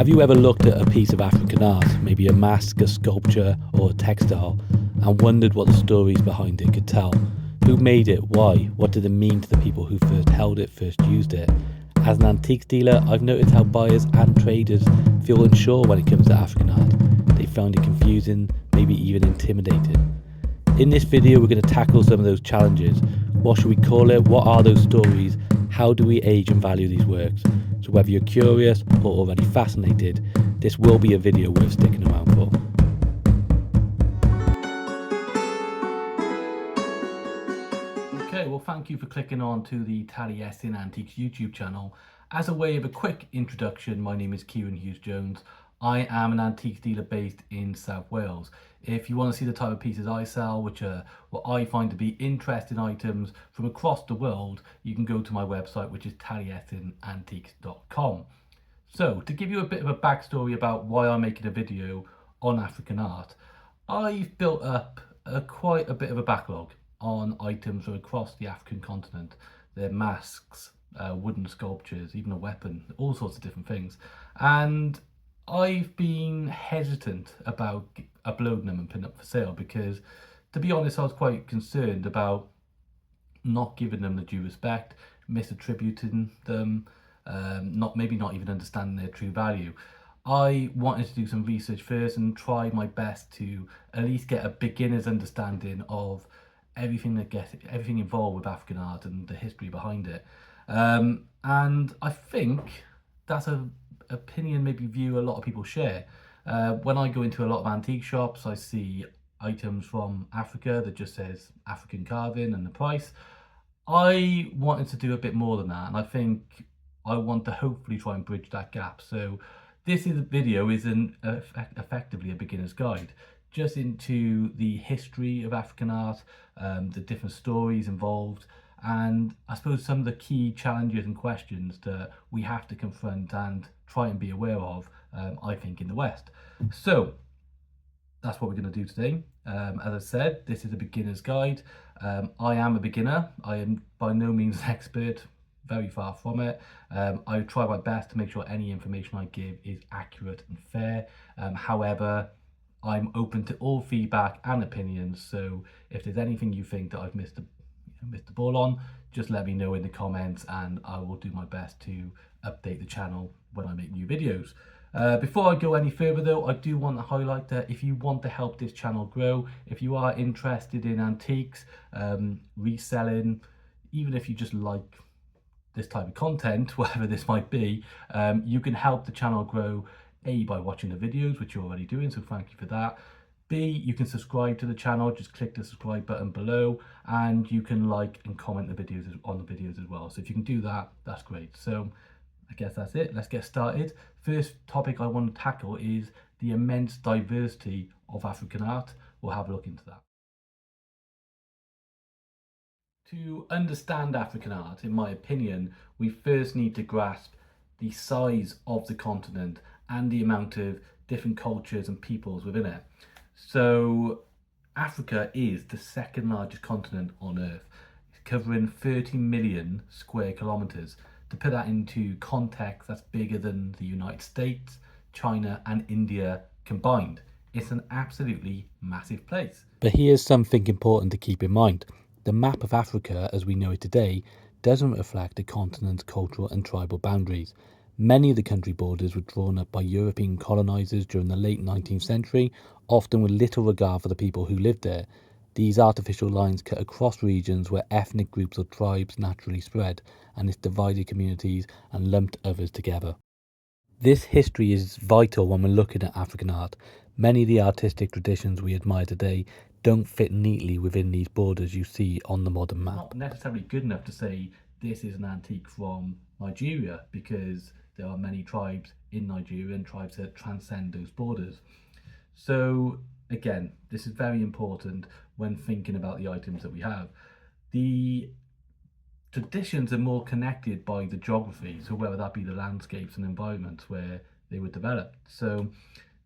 Have you ever looked at a piece of African art, maybe a mask, a sculpture, or a textile, and wondered what the stories behind it could tell? Who made it? Why? What did it mean to the people who first held it, first used it? As an antiques dealer, I've noticed how buyers and traders feel unsure when it comes to African art. They find it confusing, maybe even intimidating. In this video, we're going to tackle some of those challenges. What should we call it? What are those stories? How do we age and value these works? So whether you're curious or already fascinated, this will be a video worth sticking around for. Okay, well, thank you for clicking on to the Taliesin Antiques YouTube channel. As a way of a quick introduction, my name is Kieran Hughes-Jones. I am an antiques dealer based in South Wales. If you want to see the type of pieces I sell, which are what I find to be interesting items from across the world, you can go to my website, which is taliesinantiques.com. So, to give you a bit of a backstory about why I'm making a video on African art, I've built up quite a bit of a backlog on items from across the African continent. They're masks, wooden sculptures, even a weapon, all sorts of different things. And I've been hesitant about uploading them and putting up for sale because, to be honest, I was quite concerned about not giving them the due respect, misattributing them, maybe not even understanding their true value. I wanted to do some research first and try my best to at least get a beginner's understanding of everything involved with African art and the history behind it. And I think that's an opinion, maybe view a lot of people share. When I go into a lot of antique shops, I see items from Africa that just says African carving and the price. I wanted to do a bit more than that, and I think I want to hopefully try and bridge that gap. So this video is effectively a beginner's guide just into the history of African art, the different stories involved, and I suppose some of the key challenges and questions that we have to confront and try and be aware of, I think, in the West. So that's what we're going to do today. As I said, this is a beginner's guide. I am a beginner. I am by no means an expert, very far from it. I try my best to make sure any information I give is accurate and fair. However, I'm open to all feedback and opinions, so if there's anything you think that I've missed the ball on, just let me know in the comments and I will do my best to update the channel when I make new videos. Before I go any further though, I do want to highlight that if you want to help this channel grow, if you are interested in antiques, reselling, even if you just like this type of content, whatever this might be, you can help the channel grow, A, by watching the videos, which you're already doing, so thank you for that. B, you can subscribe to the channel, just click the subscribe button below, and you can like and comment the videos on the videos as well. So if you can do that, that's great. So I guess that's it. Let's get started. First topic I want to tackle is the immense diversity of African art. We'll have a look into that. To understand African art, in my opinion, we first need to grasp the size of the continent and the amount of different cultures and peoples within it. So Africa is the second largest continent on Earth, covering 30 million square kilometers. To put that into context, that's bigger than the United States, China and India combined. It's an absolutely massive place. But here's something important to keep in mind. The map of Africa as we know it today doesn't reflect the continent's cultural and tribal boundaries. Many of the country borders were drawn up by European colonisers during the late 19th century, often with little regard for the people who lived there. These artificial lines cut across regions where ethnic groups or tribes naturally spread, and this divided communities and lumped others together. This history is vital when we're looking at African art. Many of the artistic traditions we admire today don't fit neatly within these borders you see on the modern map. Not necessarily good enough to say this is an antique from Nigeria, because there are many tribes in Nigeria and tribes that transcend those borders. So again, this is very important when thinking about the items that we have. The traditions are more connected by the geography, so whether that be the landscapes and environments where they were developed. So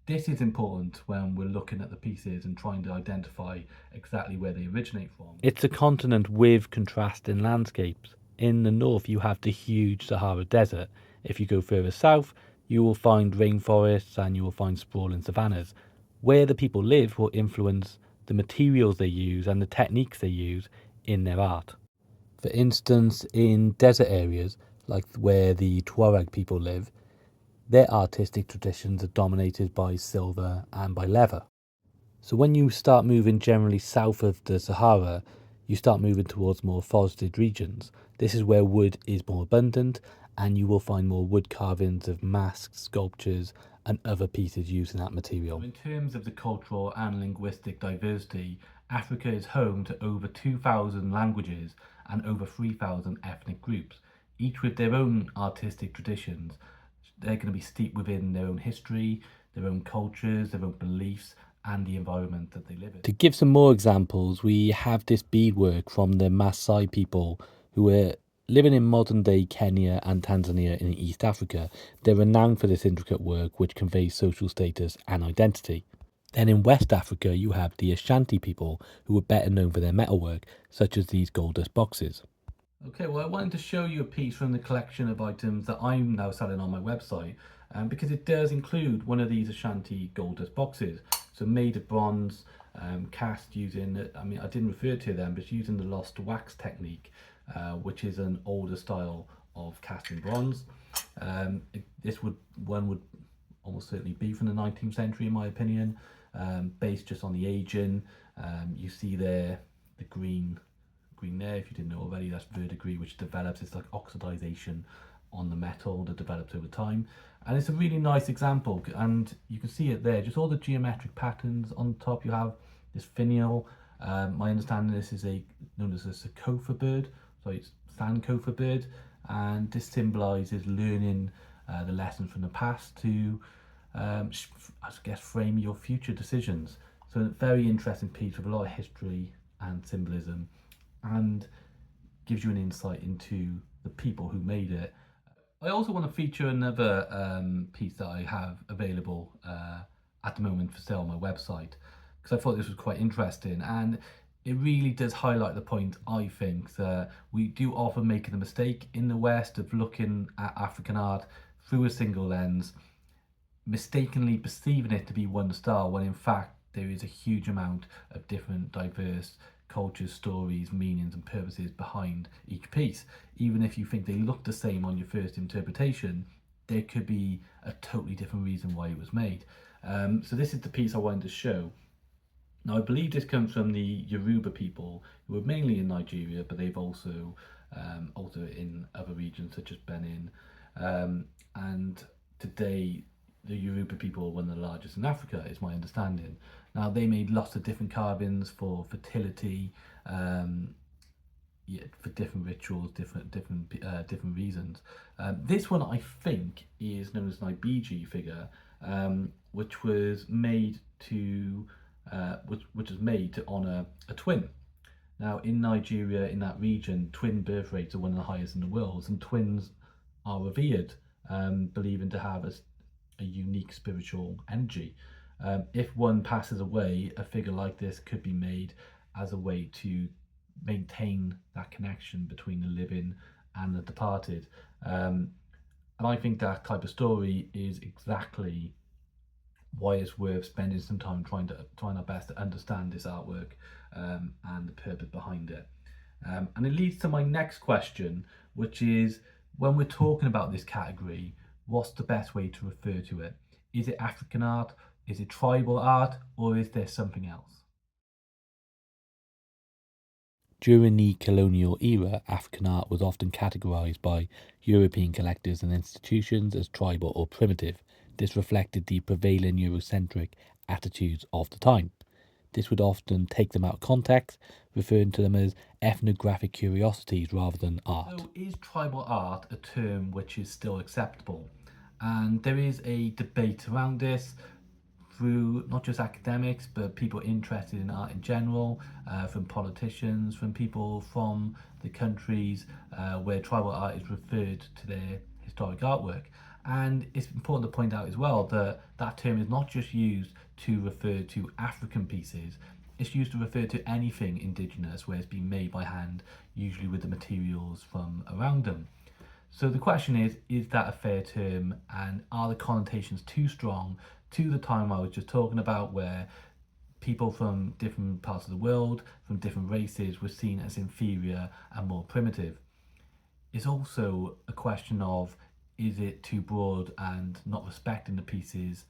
this is important when we're looking at the pieces and trying to identify exactly where they originate from. It's a continent with contrasting landscapes. In the north, you have the huge Sahara Desert. If you go further south, You will find rainforests and you will find sprawling savannas. Where the people live will influence the materials they use and the techniques they use in their art. For instance, in desert areas, like where the Tuareg people live, their artistic traditions are dominated by silver and by leather. So when you start moving generally south of the Sahara, you start moving towards more forested regions. This is where wood is more abundant, and you will find more wood carvings of masks, sculptures, and other pieces using that material. In terms of the cultural and linguistic diversity, Africa is home to over 2,000 languages and over 3,000 ethnic groups, each with their own artistic traditions. They're going to be steeped within their own history, their own cultures, their own beliefs, and the environment that they live in. To give some more examples, we have this beadwork from the Maasai people who were living in modern day Kenya and Tanzania in East Africa. They're renowned for this intricate work which conveys social status and identity. Then in West Africa, you have the Ashanti people who are better known for their metalwork, such as these gold dust boxes. Okay, well, I wanted to show you a piece from the collection of items that I'm now selling on my website, because it does include one of these Ashanti gold dust boxes. So made of bronze, cast using, I mean, I didn't refer to them, but using the lost wax technique, which is an older style of casting bronze. One would almost certainly be from the 19th century, in my opinion, based just on the aging. You see there the green there, if you didn't know already, that's verdigris, which develops. It's like oxidization on the metal that develops over time, and it's a really nice example, and you can see it there, just all the geometric patterns on top. You have this finial. My understanding, this is known as a Sankofa bird, so it's Sankofa bird, and this symbolizes learning the lessons from the past to I guess frame your future decisions. So a very interesting piece with a lot of history and symbolism, and gives you an insight into the people who made it. I also want to feature another piece that I have available at the moment for sale on my website, because I thought this was quite interesting, and it really does highlight the point, I think, that we do often make the mistake in the West of looking at African art through a single lens, mistakenly perceiving it to be one style, when in fact there is a huge amount of different diverse cultures, stories, meanings and purposes behind each piece. Even if you think they look the same on your first interpretation, there could be a totally different reason why it was made. So this is the piece I wanted to show. Now I believe this comes from the Yoruba people, who are mainly in Nigeria, but they've also in other regions such as Benin, and today the Yoruba people are one of the largest in Africa, is my understanding. Now they made lots of different carvings for fertility, for different rituals, different reasons. This one I think is known as an Ibiji figure, which was made to honour a twin. Now in Nigeria, in that region, twin birth rates are one of the highest in the world, and twins are revered, believing to have a unique spiritual energy. If one passes away, a figure like this could be made as a way to maintain that connection between the living and the departed. And I think that type of story is exactly why it's worth spending some time trying our best to understand this artwork, and the purpose behind it. And it leads to my next question, which is, when we're talking about this category, what's the best way to refer to it? Is it African art? Is it tribal art? Or is there something else? During the colonial era, African art was often categorized by European collectors and institutions as tribal or primitive. This reflected the prevailing Eurocentric attitudes of the time. This would often take them out of context, referring to them as ethnographic curiosities rather than art. So is tribal art a term which is still acceptable? And there is a debate around this through not just academics, but people interested in art in general, from politicians, from people from the countries where tribal art is referred to their historic artwork. And it's important to point out as well that that term is not just used to refer to African pieces, it's used to refer to anything indigenous where it's been made by hand, usually with the materials from around them. So the question is that a fair term, and are the connotations too strong to the time I was just talking about, where people from different parts of the world, from different races, were seen as inferior and more primitive? It's also a question of, is it too broad and not respecting the pieces,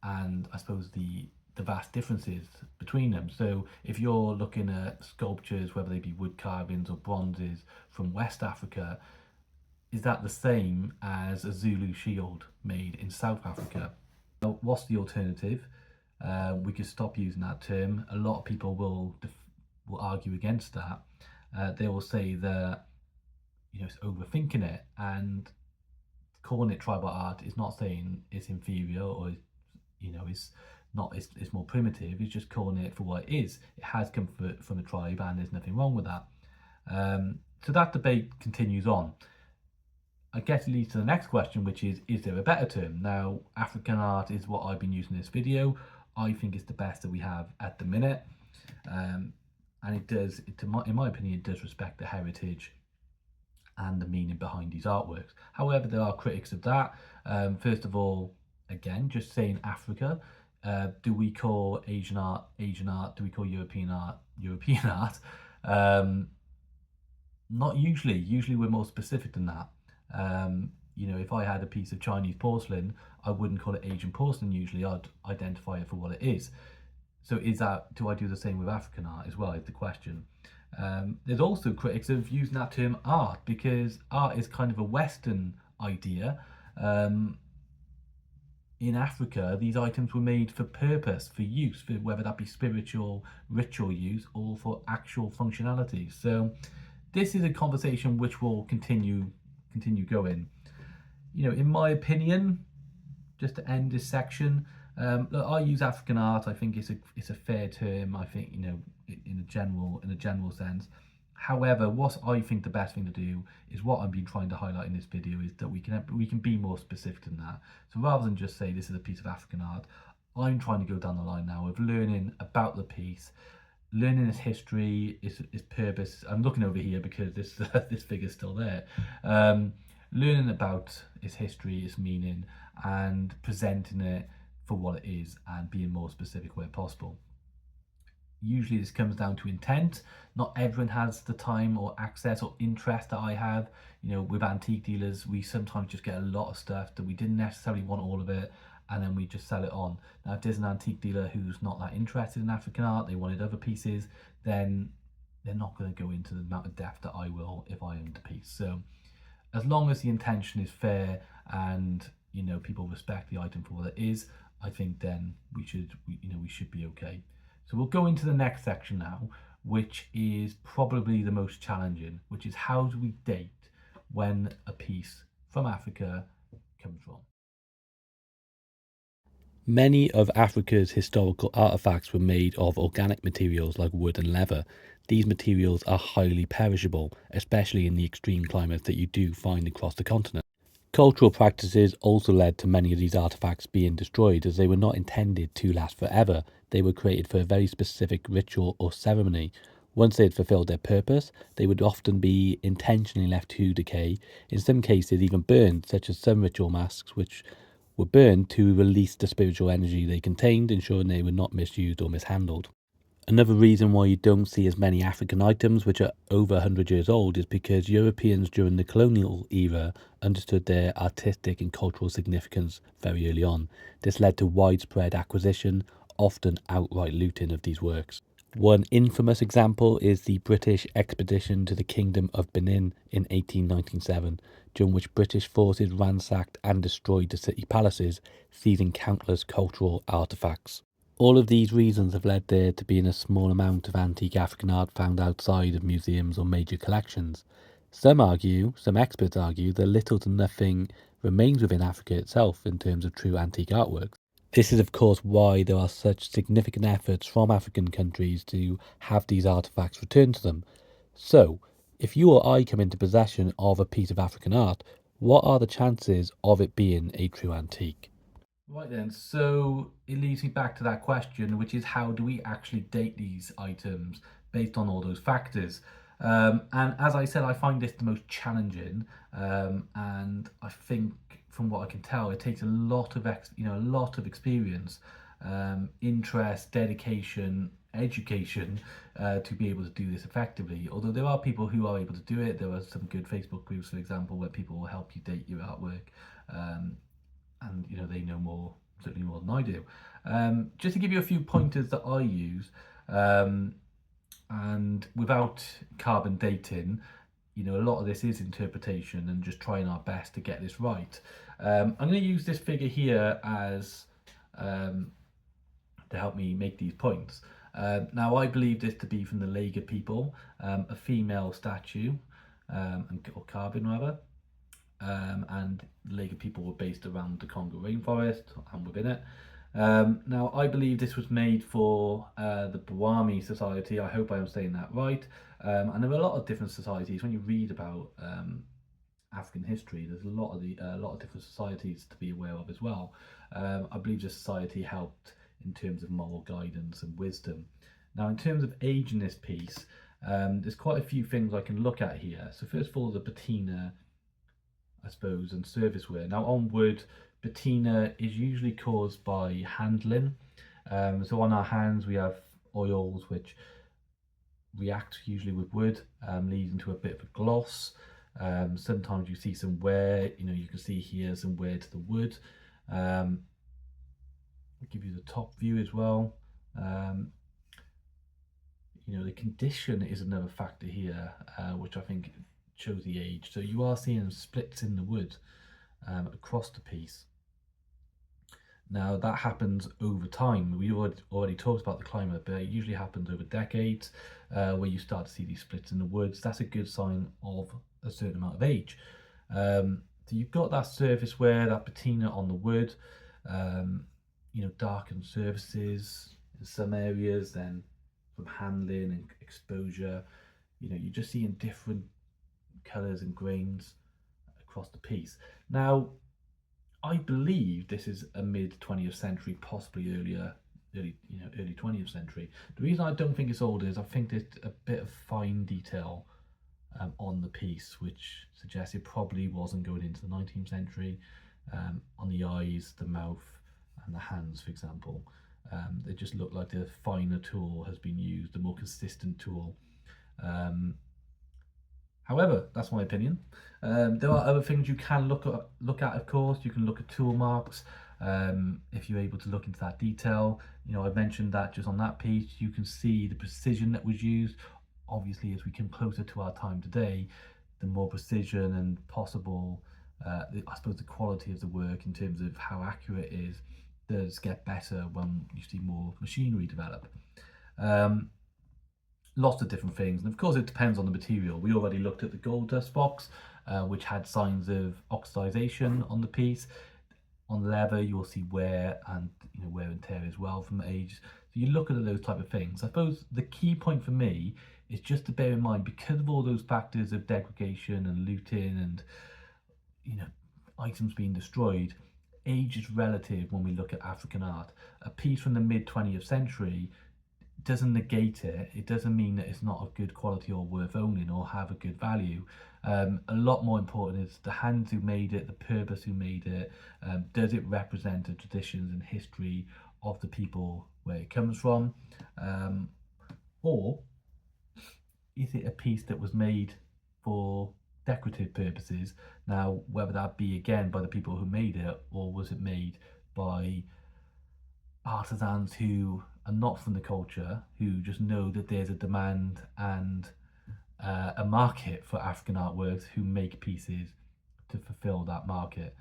and I suppose the vast differences between them. So if you're looking at sculptures, whether they be wood carvings or bronzes from West Africa, is that the same as a Zulu shield made in South Africa? Now, what's the alternative? We could stop using that term. A lot of people will argue against that. They will say that it's overthinking it, and calling it tribal art is not saying it's inferior or it's not it's more primitive. It's just calling it for what it is. It has come from a tribe, and there's nothing wrong with that. So that debate continues on. I guess it leads to the next question, which is there a better term? Now, African art is what I've been using in this video. I think it's the best that we have at the minute. And in my opinion, it does respect the heritage and the meaning behind these artworks. However, there are critics of that. First of all, again, just saying Africa. Do we call Asian art Asian art? Do we call European art European art? Not usually. Usually we're more specific than that. If I had a piece of Chinese porcelain, I wouldn't call it Asian porcelain usually. I'd identify it for what it is. So do I do the same with African art as well, is the question. There's also critics of using that term art, because art is kind of a Western idea. In Africa, these items were made for purpose, for use, for whether that be spiritual, ritual use, or for actual functionality. So this is a conversation which will continue going. In my opinion, just to end this section, look, I use African art. I think it's a fair term. I think in a general sense. However, what I think the best thing to do is what I've been trying to highlight in this video, is that we can be more specific than that. So rather than just say this is a piece of African art, I'm trying to go down the line now of learning about the piece, learning its history, its purpose. I'm looking over here because this this figure's still there. Learning about its history, its meaning, and presenting it for what it is, and being more specific where possible. Usually this comes down to intent. Not everyone has the time or access or interest that I have. With antique dealers, we sometimes just get a lot of stuff that we didn't necessarily want all of it, and then we just sell it on. Now, if there's an antique dealer who's not that interested in African art, they wanted other pieces, then they're not going to go into the amount of depth that I will if I own the piece. So as long as the intention is fair and people respect the item for what it is, I think then we should be okay. So we'll go into the next section now, which is probably the most challenging, which is how do we date when a piece from Africa comes from. Many of Africa's historical artifacts were made of organic materials like wood and leather. These materials are highly perishable, especially in the extreme climates that you do find across the continent. Cultural practices also led to many of these artifacts being destroyed, as they were not intended to last forever. They were created for a very specific ritual or ceremony. Once they had fulfilled their purpose, they would often be intentionally left to decay, in some cases even burned, such as some ritual masks, which were burned to release the spiritual energy they contained, ensuring they were not misused or mishandled. Another reason why you don't see as many African items which are over 100 years old is because Europeans during the colonial era understood their artistic and cultural significance very early on. This led to widespread acquisition, often outright looting of these works. One infamous example is the British expedition to the Kingdom of Benin in 1897, during which British forces ransacked and destroyed the city palaces, seizing countless cultural artifacts. All of these reasons have led there to being a small amount of antique African art found outside of museums or major collections. Some experts argue, that little to nothing remains within Africa itself in terms of true antique artworks. This is of course why there are such significant efforts from African countries to have these artifacts returned to them. So, if you or I come into possession of a piece of African art, what are the chances of it being a true antique? Right then, so it leads me back to that question, which is how do we actually date these items based on all those factors? And as I said, I find this the most challenging, and I think from what I can tell, it takes a lot of a lot of experience, interest, dedication, education to be able to do this effectively. Although there are people who are able to do it. There are some good Facebook groups, for example, where people will help you date your artwork, and they know more, certainly more than I do. Just to give you a few pointers that I use, and without carbon dating, a lot of this is interpretation and just trying our best to get this right. I'm going to use this figure here as to help me make these points. Now, I believe this to be from the Lega people, a female statue, or carbon rather, and the Lega people were based around the Congo rainforest and within it. Now, I believe this was made for the Bwami Society. I hope I am saying that right. And there are a lot of different societies. When you read about African history, there's a lot of different societies to be aware of as well. I believe this society helped in terms of moral guidance and wisdom. Now, in terms of age in this piece, there's quite a few things I can look at here. So first of all, the patina, I suppose, and surface wear. Now, on wood, patina is usually caused by handling. So on our hands, we have oils which react usually with wood, leading to a bit of a gloss. Sometimes you see some wear, you can see here some wear to the wood. I'll give you the top view as well. The condition is another factor here, which I think shows the age. So you are seeing splits in the wood across the piece. Now, that happens over time. We already talked about the climate, but it usually happens over decades, where you start to see these splits in the woods. That's a good sign of a certain amount of age. So you've got that surface wear, that patina on the wood, darkened surfaces in some areas, then from handling and exposure, you're just seeing different colours and grains across the piece. Now, I believe this is a mid 20th century, possibly early 20th century. The reason I don't think it's older is I think there's a bit of fine detail on the piece, which suggests it probably wasn't going into the 19th century. On the eyes, the mouth, and the hands, for example, they just look like the finer tool has been used, the more consistent tool. However, that's my opinion. There are other things you can look at, of course. You can look at tool marks if you're able to look into that detail. I mentioned that just on that piece, you can see the precision that was used. Obviously, as we come closer to our time today, the more precision and possible, I suppose, the quality of the work in terms of how accurate it is does get better when you see more machinery develop. Lots of different things, and of course it depends on the material. We already looked at the gold dust box, which had signs of oxidization on the piece. On leather, you'll see wear and wear and tear as well from age. So you look at those type of things. I suppose the key point for me is just to bear in mind, because of all those factors of degradation and looting and items being destroyed, age is relative when we look at African art. A piece from the mid 20th century doesn't negate it. It doesn't mean that it's not of good quality or worth owning or have a good value. A lot more important is the hands who made it, the purpose who made it. Does it represent the traditions and history of the people where it comes from? Or is it a piece that was made for decorative purposes? Now, whether that be again by the people who made it, or was it made by artisans who are not from the culture, who just know that there's a demand and a market for African artworks, who make pieces to fulfill that market.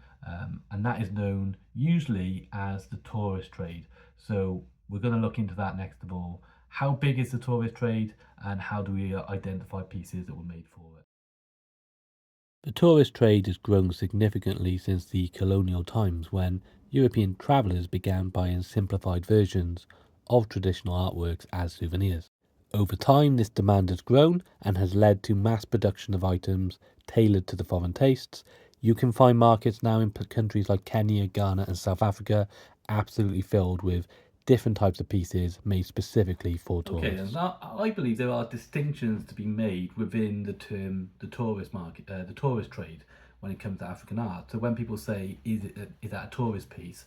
And that is known usually as the tourist trade. So we're going to look into that next of all. How big is the tourist trade, and how do we identify pieces that were made for it? The tourist trade has grown significantly since the colonial times, when European travellers began buying simplified versions of traditional artworks as souvenirs. Over time, this demand has grown and has led to mass production of items tailored to the foreign tastes. You can find markets now in countries like Kenya, Ghana and South Africa absolutely filled with different types of pieces made specifically for Okay, tourists. and that, I believe there are distinctions to be made within the term the tourist market, the tourist trade, when it comes to African art. So when people say, is that a tourist piece?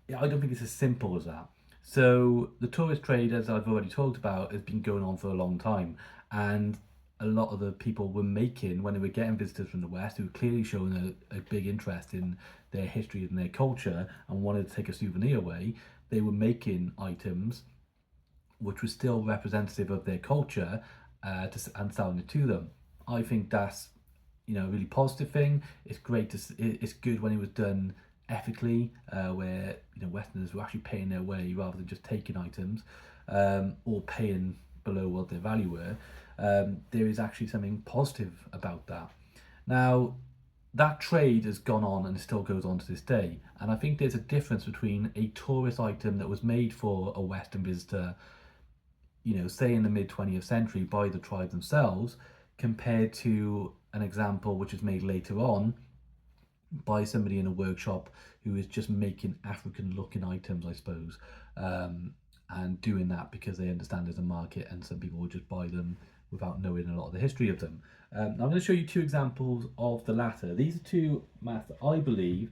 Yeah, I don't think it's as simple as that. So the tourist trade, as I've already talked about, has been going on for a long time, and a lot of the people were making, when they were getting visitors from the West who were clearly showing a big interest in their history and their culture and wanted to take a souvenir away, they were making items which was still representative of their culture, and selling it to them. I think that's, a really positive thing. It's great it's good when it was done ethically, where Westerners were actually paying their way rather than just taking items, or paying below what their value were. There is actually something positive about that. Now, that trade has gone on and still goes on to this day. And I think there's a difference between a tourist item that was made for a Western visitor, say in the mid 20th century by the tribe themselves, compared to an example which is made later on by somebody in a workshop who is just making African looking items, I suppose, and doing that because they understand there's a market and some people will just buy them without knowing a lot of the history of them. I'm going to show you two examples of the latter. These are two masks that I believe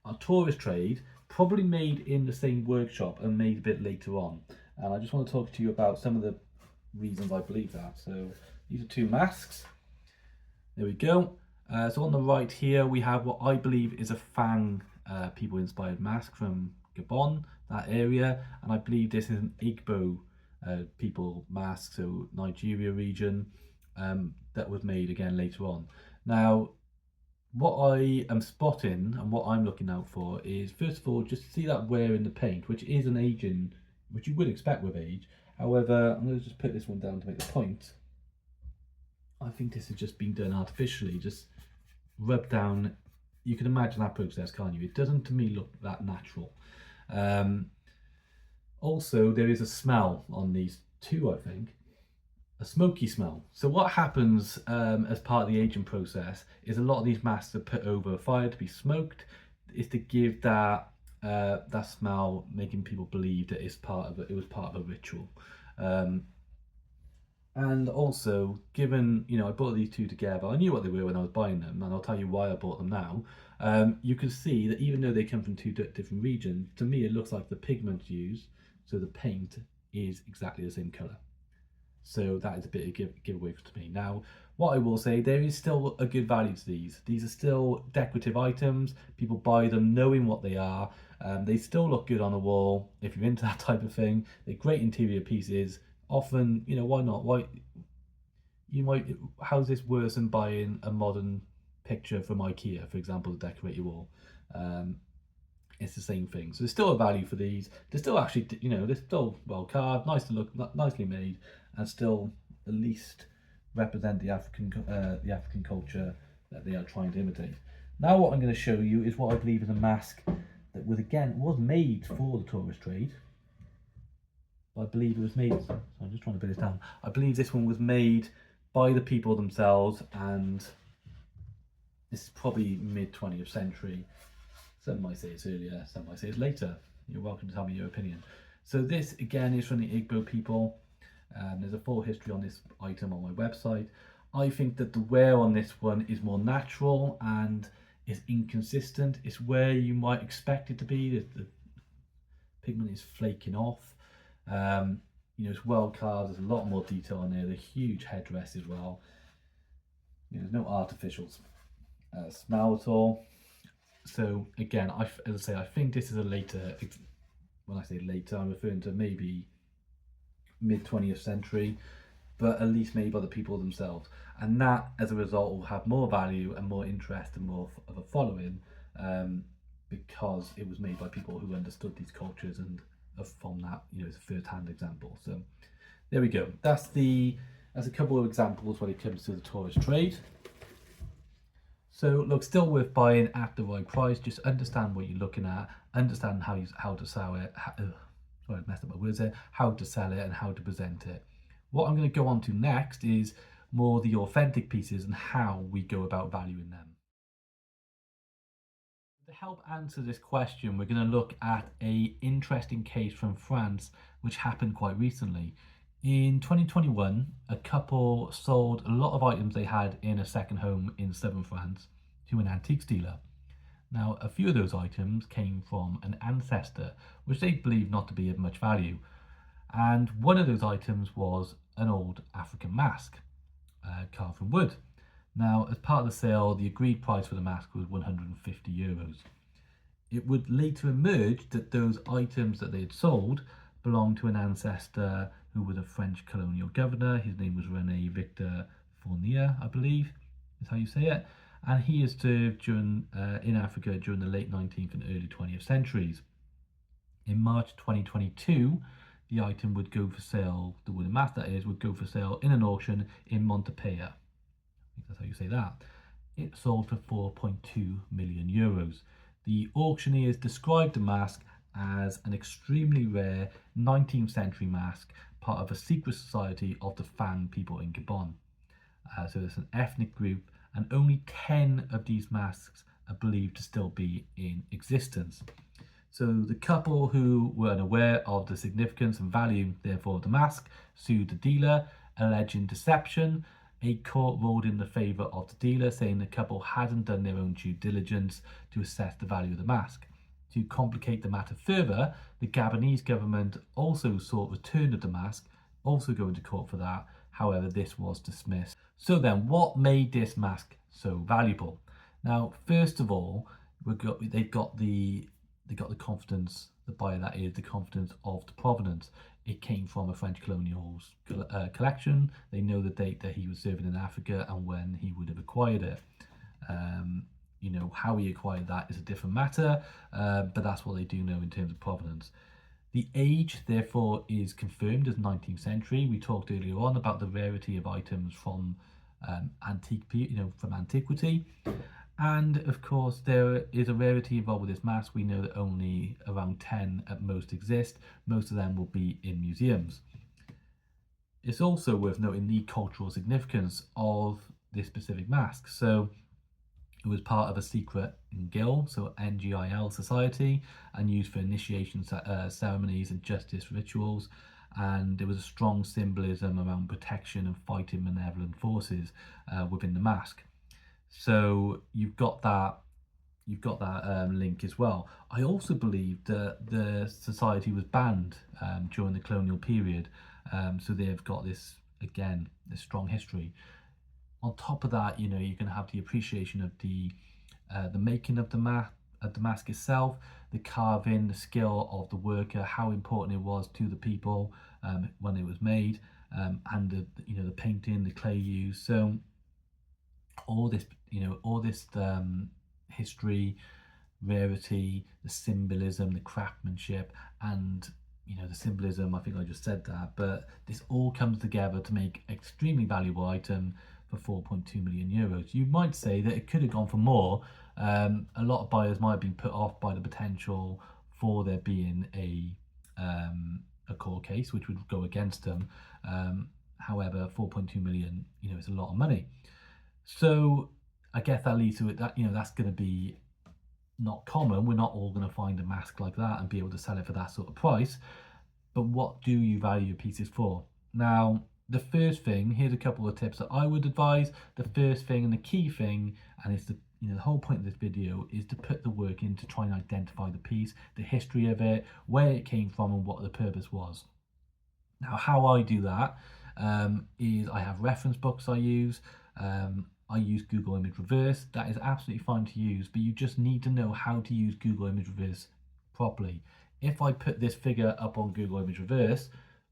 are tourist trade, probably made in the same workshop and made a bit later on. And I just want to talk to you about some of the reasons I believe that. So these are two masks. There we go. So on the right here, we have what I believe is a Fang people inspired mask from Gabon, that area. And I believe this is an Igbo people mask, so Nigeria region, that was made again later on. Now, what I am spotting and what I'm looking out for is, first of all, just see that wear in the paint, which is an aging, which you would expect with age. However, I'm going to just put this one down to make the point. I think this has just been done artificially, just rubbed down. You can imagine that process, can't you? It doesn't, to me, look that natural. Also, there is a smell on these two, I think. A smoky smell. So what happens as part of the aging process is a lot of these masks are put over a fire to be smoked, is to give that that smell, making people believe that it was part of a ritual. And also, given I bought these two together, I knew what they were when I was buying them, and I'll tell you why I bought them now. You can see that even though they come from two different regions, to me it looks like the pigment used, so the paint, is exactly the same colour. So that is a bit of giveaway to me. Now, what I will say, there is still a good value to these. These are still decorative items. People buy them knowing what they are. They still look good on a wall if you're into that type of thing. They're great interior pieces. Often, why not? How's this worse than buying a modern picture from IKEA, for example, to decorate your wall? It's the same thing. So there's still a value for these. They're still actually, they're still well carved, nice to look, nicely made, and still at least represent the African culture that they are trying to imitate. Now what I'm going to show you is what I believe is a mask that was made for the tourist trade. I believe it was made, so I'm just trying to put this down. I believe this one was made by the people themselves, and this is probably mid 20th century. Some might say it's earlier, some might say it's later. You're welcome to tell me your opinion. So this again is from the Igbo people. There's a full history on this item on my website. I think that the wear on this one is more natural and is inconsistent. It's where you might expect it to be. The pigment is flaking off. It's well carved. There's a lot more detail on there. The huge headdress as well. There's no artificial smell at all. So again, as I say, I think this is a later. When I say later, I'm referring to maybe mid 20th century, but at least made by the people themselves, and that as a result will have more value and more interest and more of a following, because it was made by people who understood these cultures and from that, it's a first-hand example. So there we go. That's a couple of examples when it comes to the tourist trade. So look, still worth buying at the right price. Just understand what you're looking at, understand how to sell it. Sorry, I messed up my words there. How to sell it and how to present it. What I'm going to go on to next is more the authentic pieces and how we go about valuing them. To help answer this question, we're going to look at a interesting case from France which happened quite recently. In 2021, a couple sold a lot of items they had in a second home in southern France to an antiques dealer. Now, a few of those items came from an ancestor which they believed not to be of much value, and one of those items was an old African mask carved from wood. Now, as part of the sale, the agreed price for the mask was €150. It would later emerge that those items that they had sold belonged to an ancestor who was a French colonial governor. His name was René Victor Fournier, I believe is how you say it. And he has served in Africa during the late 19th and early 20th centuries. In March 2022, the item would go for sale, the wooden mask that is, would go for sale in an auction in Montpellier. I think that's how you say that. It sold for €4.2 million. The auctioneers described the mask as an extremely rare 19th century mask, part of a secret society of the Fang people in Gabon. So it's an ethnic group, and only 10 of these masks are believed to still be in existence. So the couple, who were unaware of the significance and value therefore of the mask, sued the dealer, alleging deception. A court ruled in the favour of the dealer, saying the couple hadn't done their own due diligence to assess the value of the mask. To complicate the matter further, the Gabonese government also sought return of the mask, also going to court for that. However, this was dismissed. So then, what made this mask so valuable? Now, first of all, they got the confidence, the buyer that is, the confidence of the provenance. It came from a French colonial collection. They know the date that he was serving in Africa and when he would have acquired it. How he acquired that is a different matter, but that's what they do know in terms of provenance. The age, therefore, is confirmed as 19th century. We talked earlier on about the rarity of items from from antiquity. And of course, there is a rarity involved with this mask. We know that only around 10 at most exist. Most of them will be in museums. It's also worth noting the cultural significance of this specific mask. So it was part of a secret Ngil, so NGIL society, and used for initiation ceremonies and justice rituals. And there was a strong symbolism around protection and fighting malevolent forces within the mask. So you've got that link as well. I also believe that the society was banned during the colonial period, so they've got this strong history. On top of that, you're going to have the appreciation of the making of the mask itself, the carving, the skill of the worker, how important it was to the people when it was made, and the painting, the clay used. So all this history, rarity, the symbolism, the craftsmanship, and the symbolism, I think I just said that, but this all comes together to make extremely valuable item for €4.2 million. You might say that it could have gone for more. A lot of buyers might have been put off by the potential for there being a court case which would go against them. However, 4.2 million, is a lot of money. So I guess that leads to it that that's going to be not common. We're not all going to find a mask like that and be able to sell it for that sort of price. But what do you value your pieces for? Now, the first thing, here's a couple of tips that I would advise. The first thing and the key thing, and it's the whole point of this video, is to put the work in to try and identify the piece, the history of it, where it came from, and what the purpose was. Now, how I do that is I have reference books I use. I use Google Image Reverse. That is absolutely fine to use, but you just need to know how to use Google Image Reverse properly. If I put this figure up on Google Image Reverse,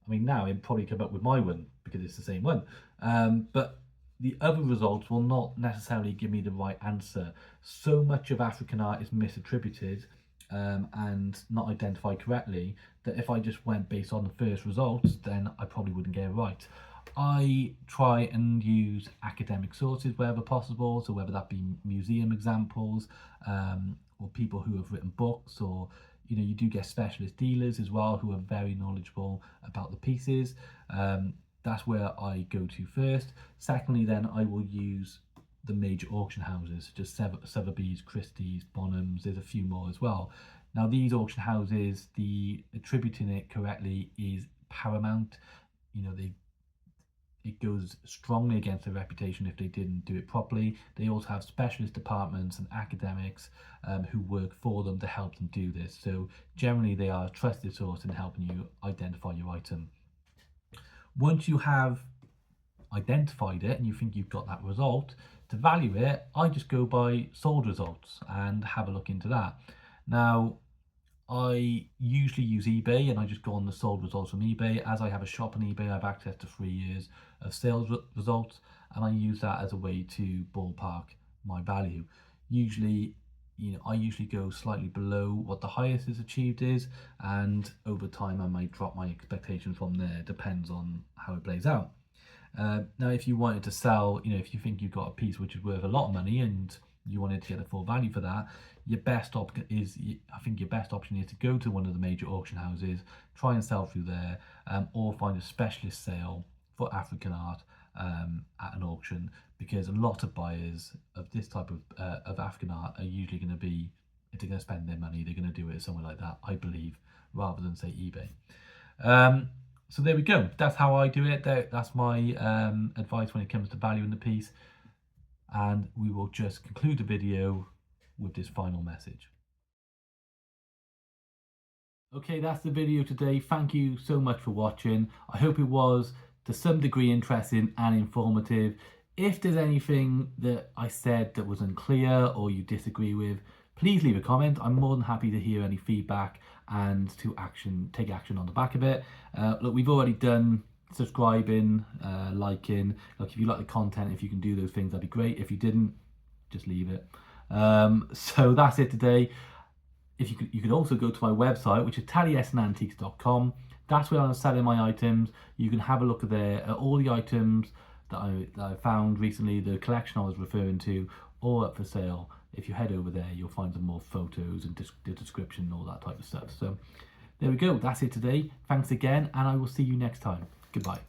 now it'd probably come up with my one because it's the same one. But the other results will not necessarily give me the right answer. So much of African art is misattributed and not identified correctly that if I just went based on the first results, then I probably wouldn't get it right. I try and use academic sources wherever possible, so whether that be museum examples or people who have written books, or you do get specialist dealers as well who are very knowledgeable about the pieces. That's where I go to first. Secondly, then I will use the major auction houses, such as Sotheby's, Christie's, Bonhams. There's a few more as well. Now, these auction houses, the attributing it correctly is paramount. You know, it goes strongly against their reputation if they didn't do it properly. They also have specialist departments and academics who work for them to help them do this. So generally they are a trusted source in helping you identify your item. Once you have identified it and you think you've got that result, to value it, I just go by sold results and have a look into that. Now, I usually use eBay, and I just go on the sold results from eBay. As I have a shop on eBay, I have access to 3 years of sales results, and I use that as a way to ballpark my value. Usually, I usually go slightly below what the highest is achieved is, and over time I might drop my expectations from there. Depends on how it plays out. Now, if you wanted to sell, if you think you've got a piece which is worth a lot of money and you wanted to get the full value for that, your best option is to go to one of the major auction houses, try and sell through there, or find a specialist sale for African art at an auction, because a lot of buyers of this type of African art are usually going to be, if they're going to spend their money, they're going to do it somewhere like that, I believe, rather than say eBay. So there we go. That's how I do it. That's my advice when it comes to valuing the piece. And we will just conclude the video with this final message. Okay, that's the video today. Thank you so much for watching. I hope it was to some degree interesting and informative. If there's anything that I said that was unclear or you disagree with, please leave a comment. I'm more than happy to hear any feedback and to take action on the back of it. Look, we've already done subscribing, liking. Look, if you like the content, if you can do those things, that'd be great. If you didn't, just leave it. So that's it today. If you could also go to my website, which is taliesinantiques.com. That's where I'm selling my items. You can have a look at there at all the items that I found recently, the collection I was referring to, all up for sale. If you head over there, you'll find some more photos and the description and all that type of stuff. So there we go. That's it today. Thanks again, and I will see you next time. Goodbye.